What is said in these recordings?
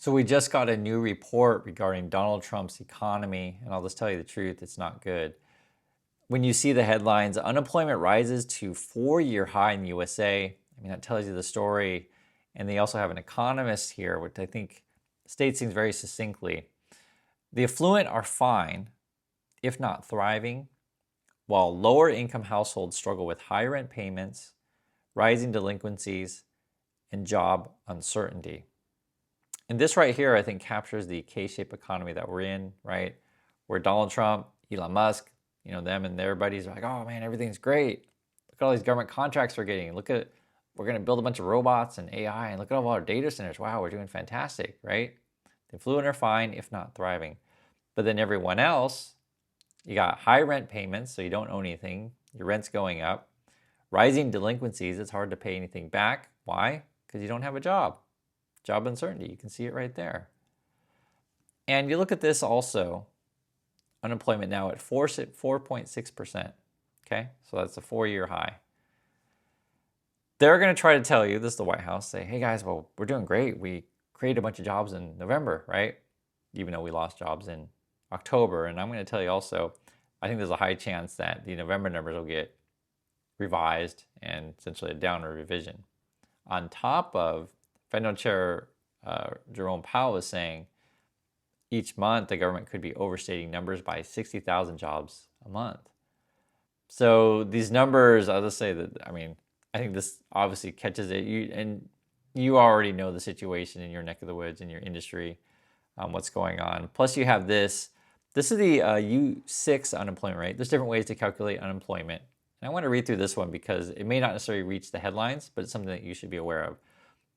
So we just got a new report regarding Donald Trump's economy, and I'll just tell you the truth, it's not good. When you see the headlines, unemployment rises to four-year high in the USA. I mean, that tells you the story. And they also have an economist here, which I think states things very succinctly. The affluent are fine, if not thriving, while lower income households struggle with high rent payments, rising delinquencies, and job uncertainty. And this right here, I think, captures the K-shaped economy that we're in, right? Where Donald Trump, Elon Musk, them and their buddies are like, oh man, everything's great. Look at all these government contracts we're getting. We're going to build a bunch of robots and AI, and look at all our data centers. Wow, we're doing fantastic, right? The affluent are fine, if not thriving. But then everyone else, you got high rent payments, so you don't own anything. Your rent's going up. Rising delinquencies, it's hard to pay anything back. Why? Because you don't have a job. Job uncertainty, you can see it right there. And you look at this also, unemployment now at 4.6%. Okay, so that's a four-year high. They're going to try to tell you, this is the White House, say, hey guys, well, we're doing great. We created a bunch of jobs in November, right? Even though we lost jobs in October. And I'm going to tell you also, I think there's a high chance that the November numbers will get revised and essentially a downward revision. On top of, Federal Chair Jerome Powell is saying each month the government could be overstating numbers by 60,000 jobs a month. So these numbers, I'll just say that, I think this obviously catches it. You already know the situation in your neck of the woods, in your industry, what's going on. Plus you have this. This is the U6 unemployment rate. There's different ways to calculate unemployment. And I want to read through this one because it may not necessarily reach the headlines, but it's something that you should be aware of.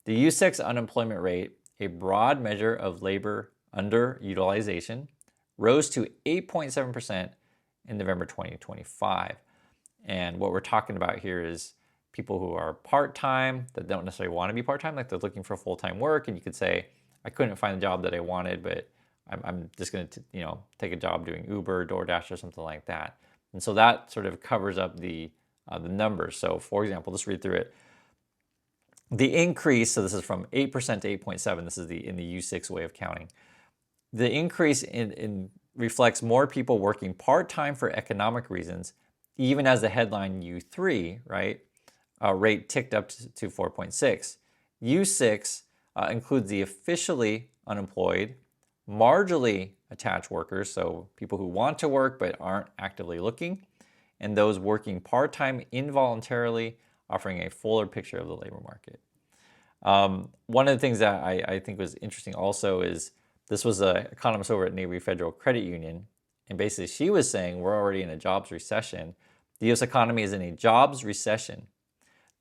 The U6 unemployment rate, a broad measure of labor underutilization, rose to 8.7% in November 2025. And what we're talking about here is people who are part-time that don't necessarily want to be part-time, like they're looking for full-time work. And you could say, I couldn't find the job that I wanted, but I'm just going to take a job doing Uber, DoorDash, or something like that. And so that sort of covers up the numbers. So for example, let's read through it. The increase, so this is from 8% to 8.7, this is in the U6 way of counting. The increase in reflects more people working part-time for economic reasons, even as the headline U3, right, rate ticked up to 4.6. U6 includes the officially unemployed, marginally attached workers, so people who want to work but aren't actively looking, and those working part-time involuntarily, offering a fuller picture of the labor market. One of the things that I think was interesting also is this was an economist over at Navy Federal Credit Union, and basically she was saying we're already in a jobs recession. The U.S. economy is in a jobs recession.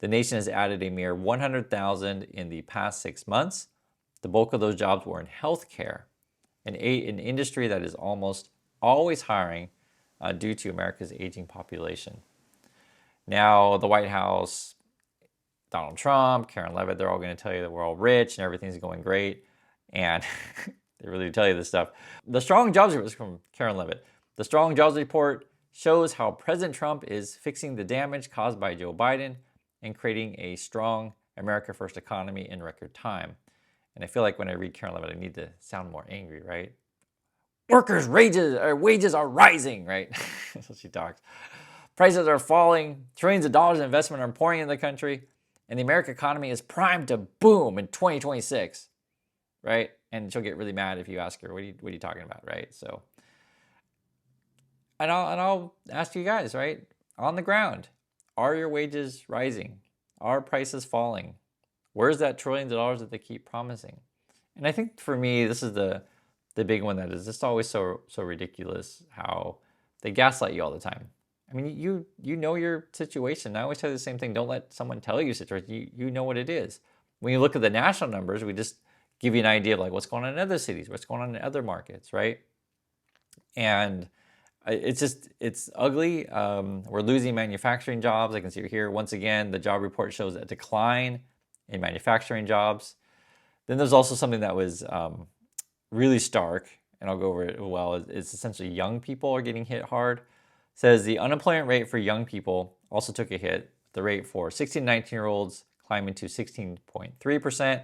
The nation has added a mere 100,000 in the past 6 months. The bulk of those jobs were in healthcare, an industry that is almost always hiring due to America's aging population. Now, the White House, Donald Trump, Karen Levitt, they're all going to tell you that we're all rich and everything's going great. And they really tell you this stuff. The strong jobs report is from Karen Levitt. The strong jobs report shows how President Trump is fixing the damage caused by Joe Biden and creating a strong America First economy in record time. And I feel like when I read Karen Levitt, I need to sound more angry, right? Workers' wages are rising, right? That's what she talks. Prices are falling, trillions of dollars in investment are pouring into the country, and the American economy is primed to boom in 2026, right? And she'll get really mad if you ask her, what are you talking about, right? So, and I'll ask you guys, right? On the ground, are your wages rising? Are prices falling? Where's that trillions of dollars that they keep promising? And I think for me, this is the big one that is just always so ridiculous how they gaslight you all the time. I mean, you know your situation. I always say the same thing. Don't let someone tell you your situation. You know what it is. When you look at the national numbers, we just give you an idea of like what's going on in other cities, what's going on in other markets, right? And it's ugly. We're losing manufacturing jobs. I can see here, once again, the job report shows a decline in manufacturing jobs. Then there's also something that was really stark, and I'll go over it well. It's essentially young people are getting hit hard. It says the unemployment rate for young people also took a hit. The rate for 16 to 19-year-olds climbing to 16.3%,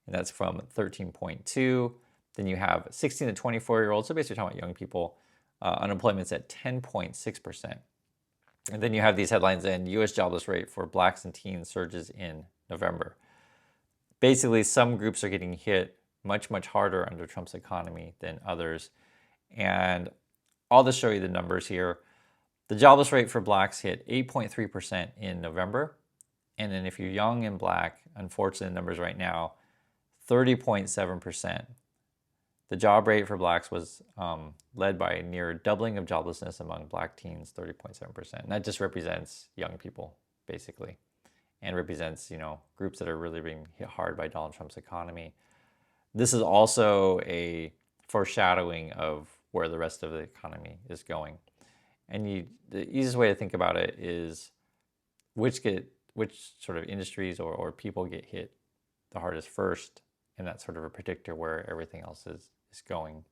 and that's from 13.2. Then you have 16 to 24-year-olds, so basically talking about young people, unemployment's at 10.6%. And then you have these headlines in U.S. jobless rate for blacks and teens surges in November. Basically, some groups are getting hit much, much harder under Trump's economy than others. And I'll just show you the numbers here. The jobless rate for blacks hit 8.3% in November. And then if you're young and black, unfortunately, the numbers right now, 30.7%. The job rate for blacks was led by a near doubling of joblessness among black teens, 30.7%. And that just represents young people, basically, and represents, groups that are really being hit hard by Donald Trump's economy. This is also a foreshadowing of where the rest of the economy is going. And the easiest way to think about it is which sort of industries or people get hit the hardest first, and that's sort of a predictor where everything else is going.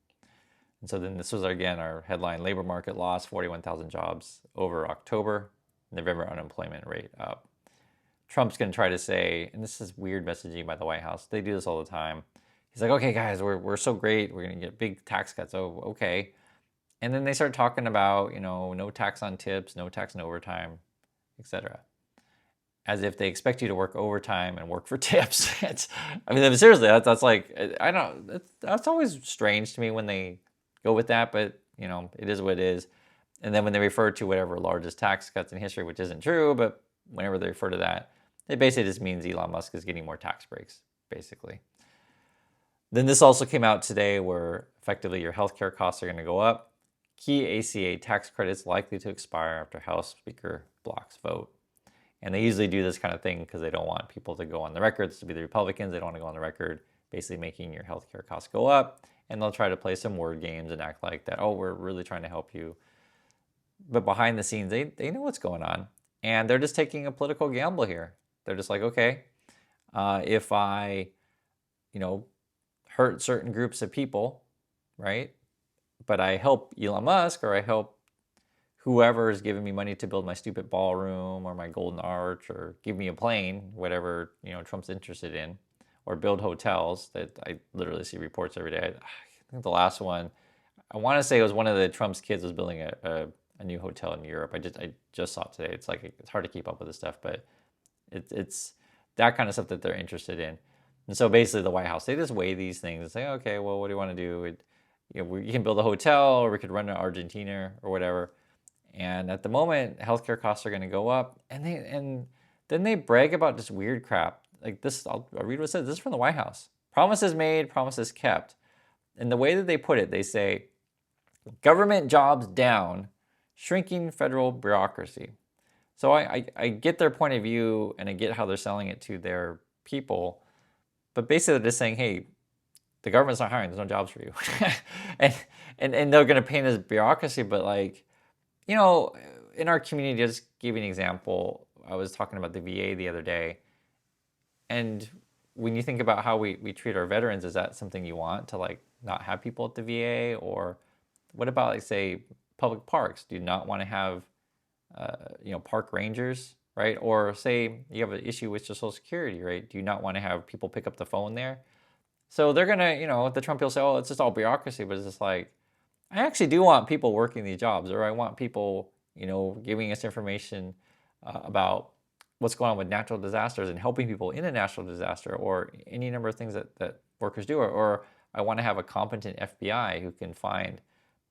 And so then this was, again, our headline: labor market lost 41,000 jobs over October, November unemployment rate up. Trump's going to try to say, and this is weird messaging by the White House, they do this all the time. He's like, okay, guys, we're so great. We're going to get big tax cuts. Oh, okay. And then they start talking about, no tax on tips, no tax on overtime, etc. As if they expect you to work overtime and work for tips. Seriously, that's like, I don't, that's always strange to me when they go with that, but, it is what it is. And then when they refer to whatever largest tax cuts in history, which isn't true, but whenever they refer to that, it basically just means Elon Musk is getting more tax breaks, basically. Then this also came out today where effectively your healthcare costs are going to go up. Key ACA tax credits likely to expire after House Speaker blocks vote. And they usually do this kind of thing because they don't want people to go on the record. This to be the Republicans. They don't want to go on the record basically making your healthcare costs go up. And they'll try to play some word games and act like that, oh, we're really trying to help you. But behind the scenes, they know what's going on. And they're just taking a political gamble here. They're just like, okay, if I, hurt certain groups of people, right? But I help Elon Musk, or I help whoever is giving me money to build my stupid ballroom or my golden arch or give me a plane, whatever, Trump's interested in, or build hotels that I literally see reports every day. I think the last one, I want to say it was one of the Trump's kids was building a new hotel in Europe. I just saw it today. It's like, it's hard to keep up with this stuff, but it's that kind of stuff that they're interested in. And so basically the White House, they just weigh these things and say, okay, well, what do you want to do? You can build a hotel, or we could run to Argentina or whatever. And at the moment, healthcare costs are going to go up. And then they brag about this weird crap. Like this, I'll read what it says. This is from the White House. Promises made, promises kept. And the way that they put it, they say, government jobs down, shrinking federal bureaucracy. So I get their point of view, and I get how they're selling it to their people. But basically they're just saying, hey, the government's not hiring. There's no jobs for you. and they're going to paint as bureaucracy. But in our community, just give you an example. I was talking about the VA the other day. And when you think about how we treat our veterans, is that something you want to not have people at the VA? Or what about say public parks? Do you not want to have park rangers, right? Or say you have an issue with Social Security, right? Do you not want to have people pick up the phone there? So they're going to, the Trump people say, oh, it's just all bureaucracy, but it's just like, I actually do want people working these jobs, or I want people, giving us information about what's going on with natural disasters and helping people in a natural disaster, or any number of things that workers do, or I want to have a competent FBI who can find,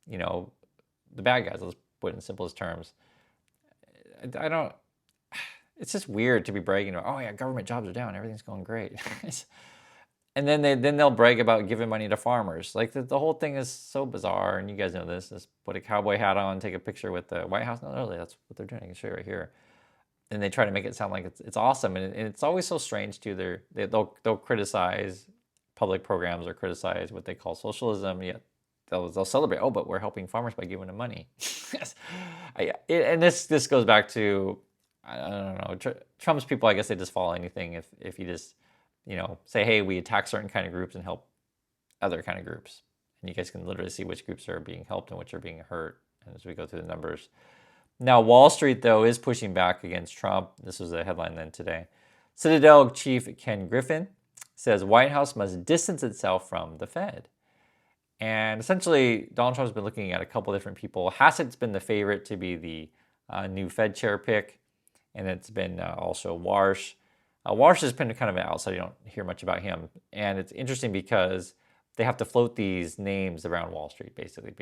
the bad guys, let's put it in simplest terms. It's just weird to be bragging about, oh yeah, government jobs are down, everything's going great. And then they'll brag about giving money to farmers. Like the whole thing is so bizarre, and you guys know this. Just put a cowboy hat on, take a picture with the White House. No, really, that's what they're doing. I can show you right here. And they try to make it sound like it's awesome, and it's always so strange too. They'll criticize public programs or criticize what they call socialism, yet they'll celebrate. Oh, but we're helping farmers by giving them money. And this goes back to, I don't know, Trump's people. I guess they just follow anything if you just say, hey, we attack certain kind of groups and help other kind of groups. And you guys can literally see which groups are being helped and which are being hurt as we go through the numbers. Now, Wall Street, though, is pushing back against Trump. This was a headline then today. Citadel chief Ken Griffin says White House must distance itself from the Fed. And essentially, Donald Trump's been looking at a couple different people. Hassett's been the favorite to be the new Fed chair pick, and it's been also Warsh. Warsh has been kind of an outsider. You don't hear much about him. And it's interesting because they have to float these names around Wall Street, basically,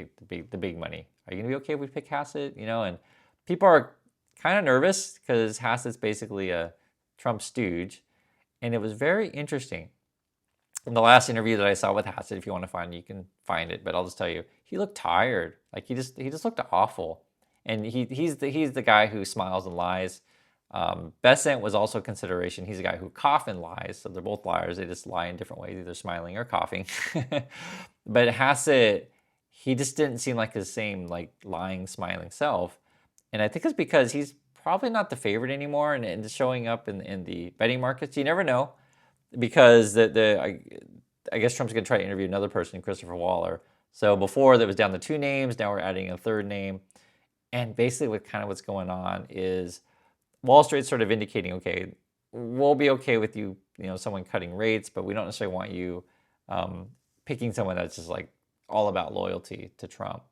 the big money. Are you going to be okay if we pick Hassett? And people are kind of nervous because Hassett's basically a Trump stooge. And it was very interesting. In the last interview that I saw with Hassett, if you want to find it, you can find it. But I'll just tell you, he looked tired. Like he just looked awful. And he's the guy who smiles and lies. Bessent was also a consideration. He's a guy who coughs and lies. So they're both liars. They just lie in different ways, either smiling or coughing. But Hassett, he just didn't seem like his same like lying, smiling self. And I think it's because he's probably not the favorite anymore and showing up in the betting markets. You never know. Because I guess Trump's going to try to interview another person, Christopher Waller. So before that was down to 2 names, now we're adding a 3rd name. And basically what's going on is Wall Street's sort of indicating, okay, we'll be okay with you, someone cutting rates, but we don't necessarily want you picking someone that's just like all about loyalty to Trump.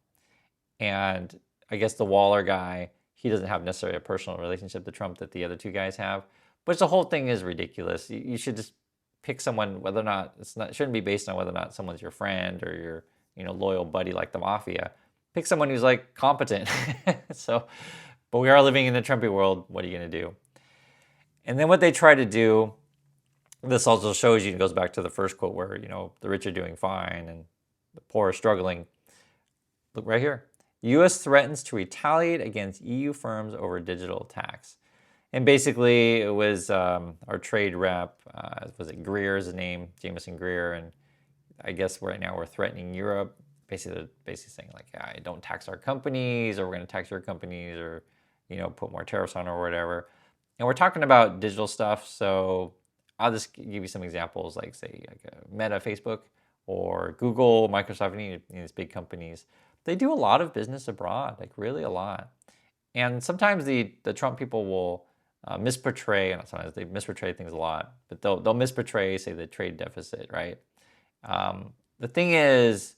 And I guess the Waller guy, he doesn't have necessarily a personal relationship to Trump that the other 2 guys have. But the whole thing is ridiculous. You should just pick someone, whether or not it shouldn't be based on whether or not someone's your friend or your loyal buddy like the mafia. Pick someone who's like competent. But we are living in the Trumpy world. What are you going to do? And then what they try to do, this also shows you, it goes back to the first quote where the rich are doing fine and the poor are struggling. Look right here. U.S. threatens to retaliate against EU firms over digital tax. And basically, it was our trade rep, was it Greer's name, Jameson Greer, and I guess right now we're threatening Europe, basically saying like, don't tax our companies, or we're going to tax your companies, or put more tariffs on, or whatever. And we're talking about digital stuff, so I'll just give you some examples, like say like Meta, Facebook, or Google, Microsoft, any of these big companies. They do a lot of business abroad, like really a lot. And sometimes the Trump people will misportray, and sometimes they misportray things a lot, but they'll misportray, say, the trade deficit, right? The thing is,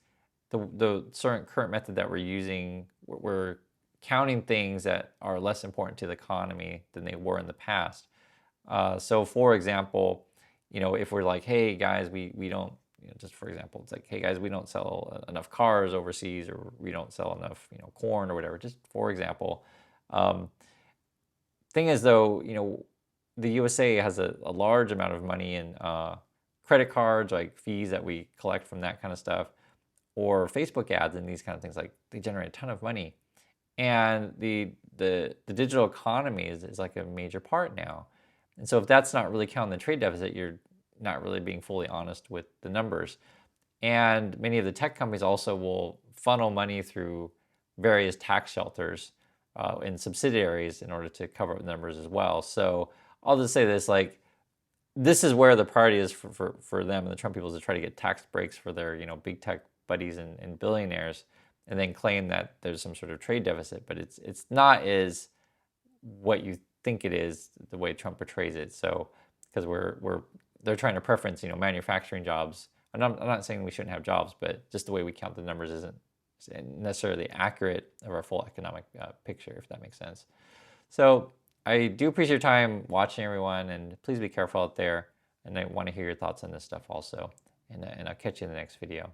the certain current method that we're using, we're counting things that are less important to the economy than they were in the past. So, for example, if we're like, hey guys, we don't, just for example, it's like, hey guys, we don't sell enough cars overseas, or we don't sell enough, corn or whatever. Just for example. Thing is, though, the USA has a large amount of money in credit cards, like fees that we collect from that kind of stuff, or Facebook ads and these kind of things. Like they generate a ton of money, and the digital economy is like a major part now. And so if that's not really counting the trade deficit, you're not really being fully honest with the numbers. And many of the tech companies also will funnel money through various tax shelters in subsidiaries in order to cover up the numbers as well. So I'll just say this, like, this is where the priority is for them and the Trump people, is to try to get tax breaks for their, big tech buddies and billionaires, and then claim that there's some sort of trade deficit. But it's not as what you think it is, the way Trump portrays it. So because they're trying to preference, manufacturing jobs. I'm not saying we shouldn't have jobs, but just the way we count the numbers isn't necessarily accurate of our full economic picture, if that makes sense. So I do appreciate your time watching, everyone, and please be careful out there. And I want to hear your thoughts on this stuff also. And I'll catch you in the next video.